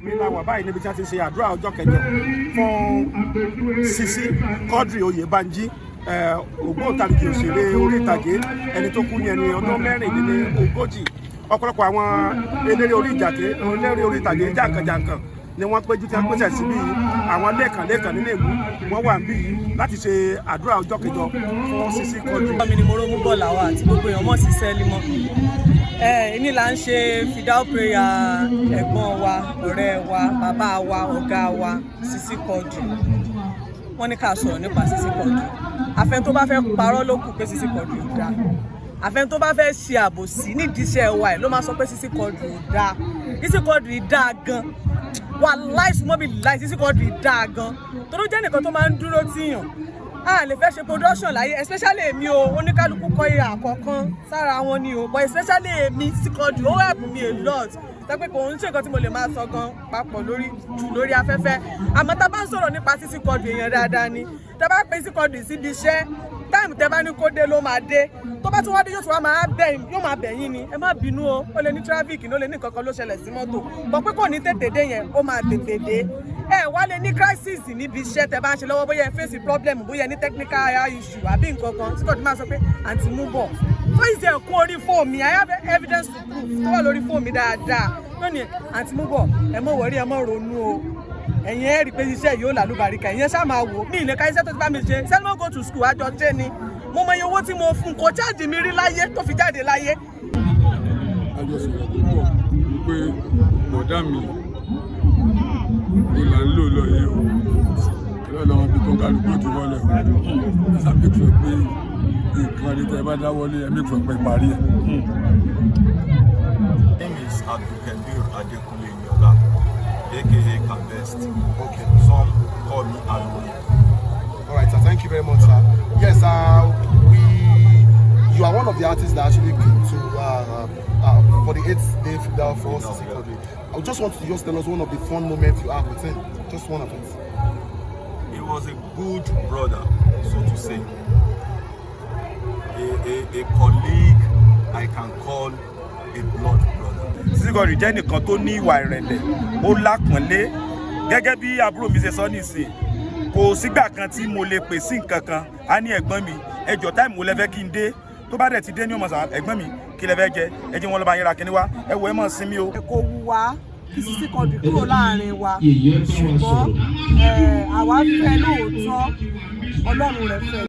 mi la wà báyìí níbi tí a ti ṣe àdúrà ọjọ́ kẹjọ fún Sisi Quadri Oyebanji ògbóǹtarìgì òṣèré orí ìtàgé ẹni tó kú ní ẹni ọdún 44. ọ̀pọ̀lọpọ̀ àwọn eléré orí ìtàgé jàǹkànjàǹkàn ni wọ́n péjú tí wọ́n pèsè síbí àwọn lẹ́ẹ̀kan nínú ìlú wọ́n wà níbí láti ṣe àdúrà ọjọ́ kẹjọ fún Sisi Quadri. mi ni mo rómú bọ̀ làwọn àti gbogbo èèyàn mọ̀ sí sẹ́límọ́ ní là ń ṣe fidal prayer ẹ̀gbọ́n wa ọ̀rẹ́ wa bàbá wa ọ̀gá wa Sisi Quadri. Wọ́n ní ká sọ̀rọ̀ nípa Sisi Quadri. Àfẹn tó bá fẹ́ parọ́ ló kù pé Sisi Quadri ò dáa. Àfẹn tó bá fẹ́ ṣe àbòsí nídìí iṣẹ́ wa ẹ̀ ló máa sọ pé Sisi Quadri ò dáa. Sisi Quadri dáa gan. Wàláì súnmọ́ bí láì Sisi Quadri dáa gan. Torí ó jẹ́ nìkan tó máa ń dúró tíyàn. A lè fẹ́ ṣe production láyé, especially èmi o, oníkálukú kọ́ ìhà àkọ́kán sára wọn ni o, but especially èmi Sisi Quadri ó help me a lot. Tẹ́pẹ́ kò ń ṣe nǹkan tí mo lè máa sọ gan papọ̀ lórí afẹ́fẹ́. Àmọ́ tá a bá ń sọ̀rọ̀ nípa Sisi Quadri èèyàn dáadáa ni. Tá a bá pe Sisi Quadri síbi iṣẹ́, táìmù tẹ́ bá ní kó dé ló máa dé. Tó bá tún wá dé yóò máa bẹ̀yìn ni. Ẹ má bínú o, ó lè ní traffic ní ó lè ní nǹkan kan ló ṣẹlẹ̀ sí mọ́tò. Bọ̀ pé kò ní tètè dé yẹn, ó máa tètè dé. Ẹ wá lè ní crisis níbi iṣẹ́ tẹ́ bá ń ṣe lọ́wọ́ bóyá ẹ face problem bóyá ní technical issue àbí nǹkan kan Sisi Quadri máa sọ pé àǹtí mú bọ̀. Voice ẹ̀ kún orí fóònù mi, I have evidence to prove tó wà lórí fóònù mi dáadáa. Lónìí àǹtí mú bọ̀ ẹ mọ̀ wọ̀rí ẹ mọ̀ ronú o. Ẹ̀yin ẹ̀ rí pé iṣẹ́ yóò lálùbáríkà ẹ̀yin ṣáà máa wò mí ìlẹ̀ka iṣẹ́ tó ti bá mi ṣe sẹ́ni mo go to school àjọ ṣe ni mo mọ iye owó tí mo fún kò jáde mi rí láyé tó fi jáde láyé. Àjọṣepọ̀ púpọ̀ pé bọ̀dá mi ìlà ń lò lọ yìí o ìlọ́lọ́ wọn bí tó ń kálukú ti wọlé o ṣàpèjọ pé nǹkan rí tẹ́ bá dáwọ́lé ẹ̀mí fún pé parí ẹ̀. My name is Abdulkadir Adekunle Yoga, aka Kabest. Okay. Some call me Aloni. All right, sir. Thank you very much, sir. Yes, you are one of the artists that actually came to for the 8th day fidal for Sisi Quadri. I just want to tell us one of the fun moments you have with him. Just one of it. He was a good brother, so to say. A colleague I can call a blood brother. Sisi Quadri jẹ́ nìkan tó ní ìwà ìrẹ̀lẹ̀, ó lápọ̀nlé. Gẹ́gẹ́ bí àbúrò mi ṣe sọ nísìn, kò sígbà kan tí mo lè pè sí nǹkan kan, á ní ẹ̀gbọ́n mi, ẹjọ́ táìmù mo lẹ fẹ́ kí n dé. Tó bá dẹ̀ ti dé ní ọmọ sàn ẹ̀gbọ́n mi kí lẹ fẹ́ jẹ ẹ jẹ́ wọn lọ bá yín ra kíní wá ẹ wò ẹ mọ̀ sinmi o. Kò wù wá kí Sisi Quadri kúrò láàrin wa ṣùgbọ́n àwa fẹ́ lóòótọ́ Ọlọ́run rẹ̀ fẹ́